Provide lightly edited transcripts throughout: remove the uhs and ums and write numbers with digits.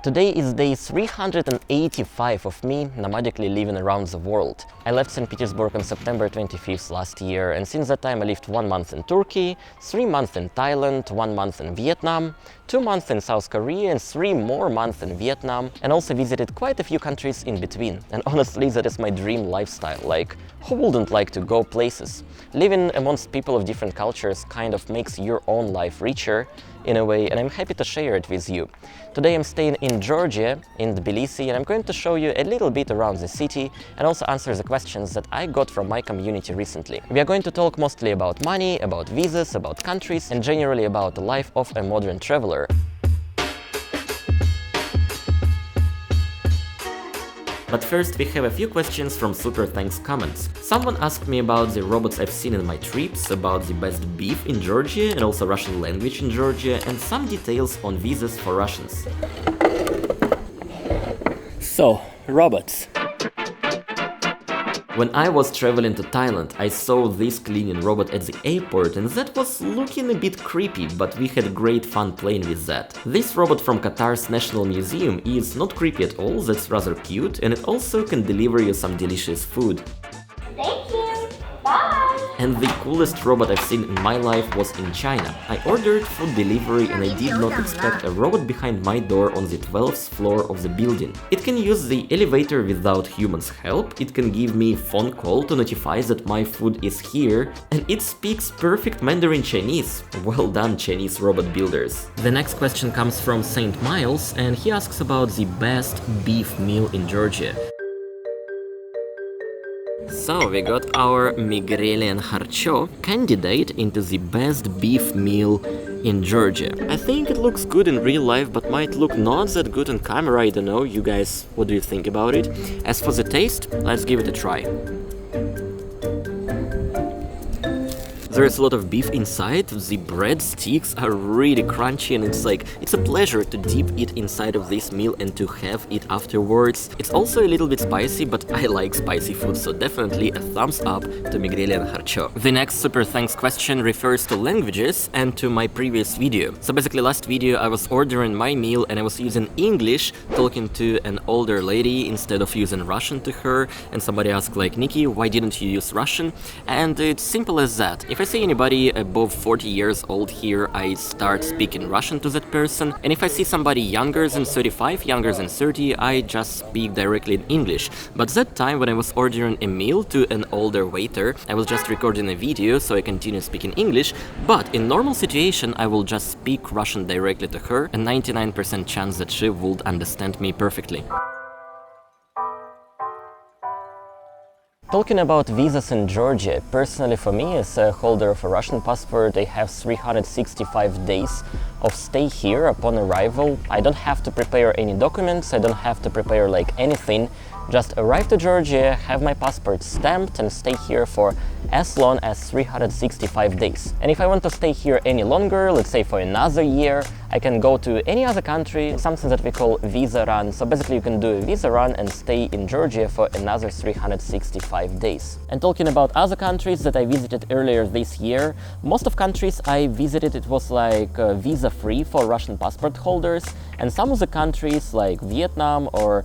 Today is day 385 of me nomadically living around the world. I left St. Petersburg on September 25th last year, and since that time I lived 1 month in Turkey, 3 months in Thailand, 1 month in Vietnam, 2 months in South Korea and 3 more months in Vietnam, and also visited quite a few countries in between. And honestly, that is my dream lifestyle. Like, who wouldn't like to go places? Living amongst people of different cultures kind of makes your own life richer in a way, and I'm happy to share it with you. Today I'm staying in Georgia, in Tbilisi, and I'm going to show you a little bit around the city and also answer the questions that I got from my community recently. We are going to talk mostly about money, about visas, about countries, and generally about the life of a modern traveler. But first, we have a few questions from Super Thanks comments. Someone asked me about the robots I've seen in my trips, about the best beef in Georgia and also Russian language in Georgia, and some details on visas for Russians. So, robots. When I was traveling to Thailand, I saw this cleaning robot at the airport, and that was looking a bit creepy, but we had great fun playing with that. This robot from Qatar's National Museum is not creepy at all, that's rather cute, and it also can deliver you some delicious food. Thank you. Bye. And the coolest robot I've seen in my life was in China. I ordered food delivery and I did not expect a robot behind my door on the 12th floor of the building. It can use the elevator without humans' help, it can give me a phone call to notify that my food is here, and it speaks perfect Mandarin Chinese. Well done, Chinese robot builders. The next question comes from Saint Miles, and he asks about the best beef meal in Georgia. So we got our Migrelian harcho candidate into the best beef meal in Georgia. I think it looks good in real life, but might look not that good on camera. I don't know. You guys, what do you think about it? As for the taste, let's give it a try. There is a lot of beef inside, the bread sticks are really crunchy, and it's a pleasure to dip it inside of this meal and to have it afterwards. It's also a little bit spicy, but I like spicy food, so definitely a thumbs up to Migrelian harcho. The next super thanks question refers to languages and to my previous video. So basically last video I was ordering my meal and I was using English talking to an older lady instead of using Russian to her, and somebody asked like, Niki, why didn't you use Russian? And it's simple as that. If I see anybody above 40 years old here, I start speaking Russian to that person, and if I see somebody younger than 35, younger than 30, I just speak directly in English. But that time when I was ordering a meal to an older waiter, I was just recording a video, so I continue speaking English, but in normal situation I will just speak Russian directly to her, and 99% chance that she would understand me perfectly. Talking about visas in Georgia, personally for me as a holder of a Russian passport, I have 365 days of stay here upon arrival. I don't have to prepare any documents, I don't have to prepare like anything. Just arrive to Georgia, have my passport stamped and stay here for as long as 365 days. And if I want to stay here any longer, let's say for another year, I can go to any other country, something that we call visa run. So basically you can do a visa run and stay in Georgia for another 365 days. And talking about other countries that I visited earlier this year, most of countries I visited, it was like visa free for Russian passport holders, and some of the countries like Vietnam or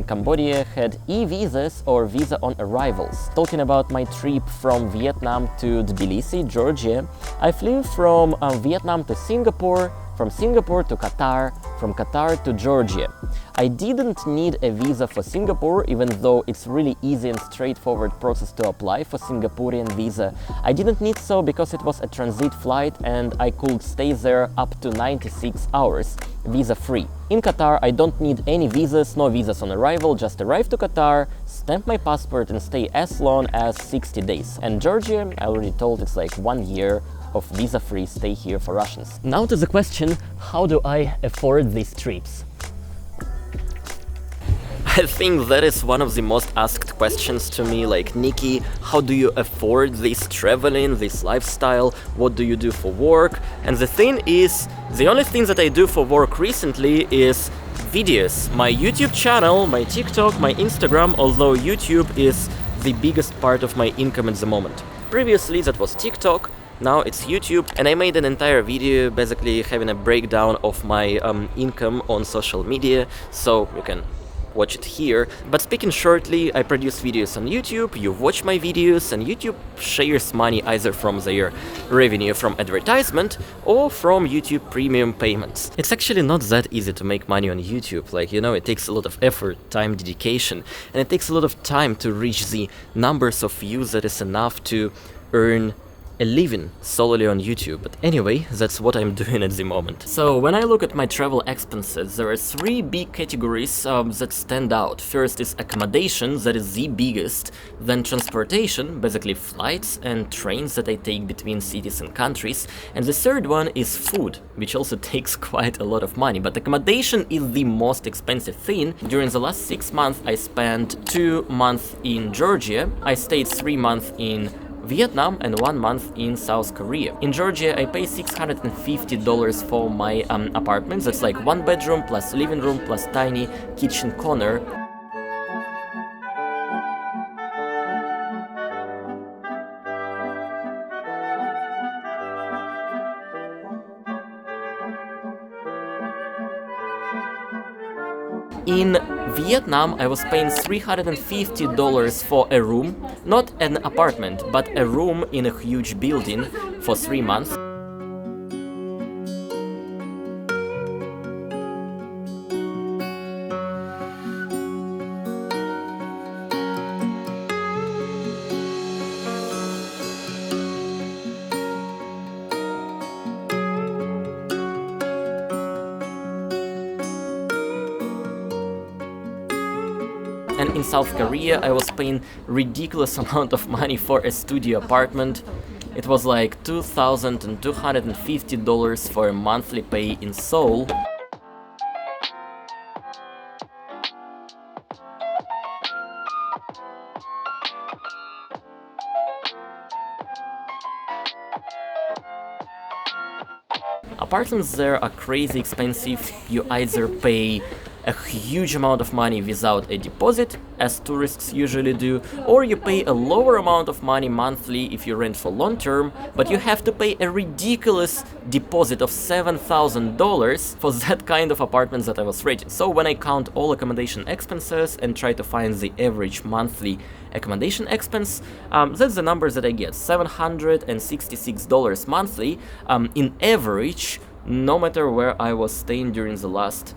Cambodia had e-visas or visa on arrivals. Talking about my trip from Vietnam to Tbilisi, Georgia, I flew from Vietnam to Singapore, from Singapore to Qatar, from Qatar to Georgia. I didn't need a visa for Singapore, even though it's really easy and straightforward process to apply for Singaporean visa. I didn't need so because it was a transit flight and I could stay there up to 96 hours, visa free. In Qatar, I don't need any visas, no visas on arrival, just arrive to Qatar, stamp my passport and stay as long as 60 days. And Georgia, I already told, it's like 1 year of visa-free stay here for Russians. Now to the question, how do I afford these trips? I think that is one of the most asked questions to me, like, Niki, how do you afford this traveling, this lifestyle? What do you do for work? And the thing is, the only thing that I do for work recently is videos. My YouTube channel, my TikTok, my Instagram, although YouTube is the biggest part of my income at the moment. Previously that was TikTok, Now it's YouTube, and I made an entire video basically having a breakdown of my income on social media, so you can watch it here. But speaking shortly, I produce videos on YouTube, you watch my videos, and YouTube shares money either from their revenue from advertisement or from YouTube premium payments. It's actually not that easy to make money on YouTube. Like, you know, it takes a lot of effort, time, dedication, and it takes a lot of time to reach the numbers of views that is enough to earn a living solely on YouTube. But anyway, that's what I'm doing at the moment. So when I look at my travel expenses, there are three big categories that stand out. First is accommodation, that is the biggest. Then transportation, basically flights and trains that I take between cities and countries. And the third one is food, which also takes quite a lot of money. But accommodation is the most expensive thing. During the last 6 months, I spent 2 months in Georgia. I stayed 3 months in Vietnam and 1 month in South Korea. In Georgia, I pay $650 for my apartment. That's like 1 bedroom plus living room plus tiny kitchen corner. In Vietnam, I was paying $350 for a room, not an apartment, but a room in a huge building for 3 months. And in South Korea, I was paying ridiculous amount of money for a studio apartment. It was like $2,250 for a monthly pay in Seoul. Apartments there are crazy expensive. You either pay a huge amount of money without a deposit, as tourists usually do, or you pay a lower amount of money monthly if you rent for long term, but you have to pay a ridiculous deposit of $7,000 for that kind of apartments that I was renting. So when I count all accommodation expenses and try to find the average monthly accommodation expense, that's the numbers that I get, $766 monthly in average, no matter where I was staying during the last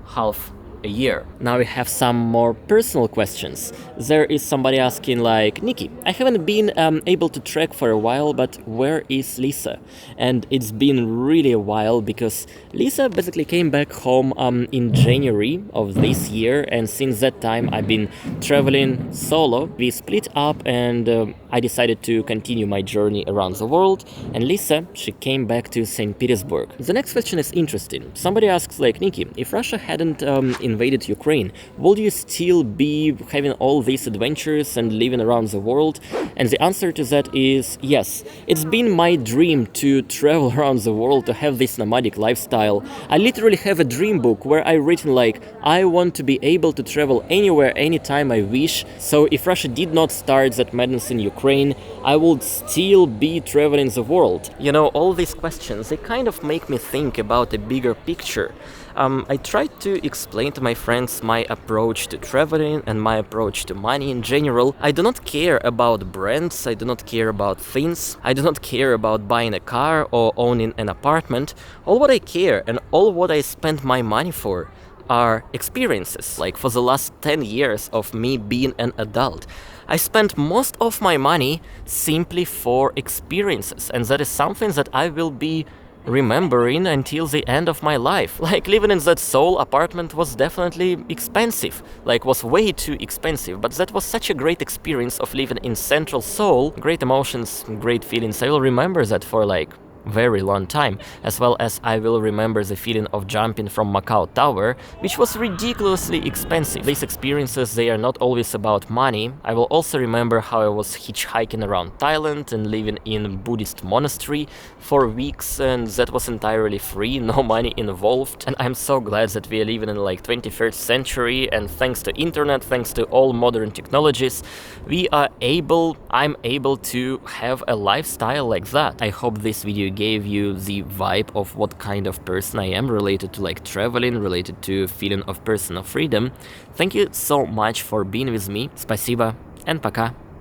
half a year. Now we have some more personal questions. There is somebody asking like, Niki, I haven't been able to track for a while, but where is Lisa? And it's been really a while because Lisa basically came back home in January of this year, and since that time I've been traveling solo. We split up and I decided to continue my journey around the world, and Lisa, she came back to St. Petersburg. The next question is interesting. Somebody asks like, Niki, if Russia hadn't invaded Ukraine, would you still be having all these adventures and living around the world? And the answer to that is yes. It's been my dream to travel around the world, to have this nomadic lifestyle. I literally have a dream book where I written like, I want to be able to travel anywhere, anytime I wish. So if Russia did not start that madness in Ukraine, I would still be traveling the world. You know, all these questions, they kind of make me think about a bigger picture. I tried to explain to my friends my approach to traveling and my approach to money in general. I do not care about brands, I do not care about things, I do not care about buying a car or owning an apartment. All what I care and all what I spend my money for are experiences. Like for the last 10 years of me being an adult, I spent most of my money simply for experiences, and that is something that I will be remembering until the end of my life. Like living in that Seoul apartment was definitely expensive, like was way too expensive, but that was such a great experience of living in central Seoul. Great emotions, great feelings. I will remember that for like very long time, as well as I will remember the feeling of jumping from Macau Tower, which was ridiculously expensive. These experiences, they are not always about money. I will also remember how I was hitchhiking around Thailand and living in a Buddhist monastery for weeks, and that was entirely free, no money involved. And I'm so glad that we are living in like 21st century, and thanks to internet, thanks to all modern technologies, I'm able to have a lifestyle like that. I hope this video gave you the vibe of what kind of person I am, related to like traveling, related to feeling of personal freedom. Thank you so much for being with me. Спасибо and пока.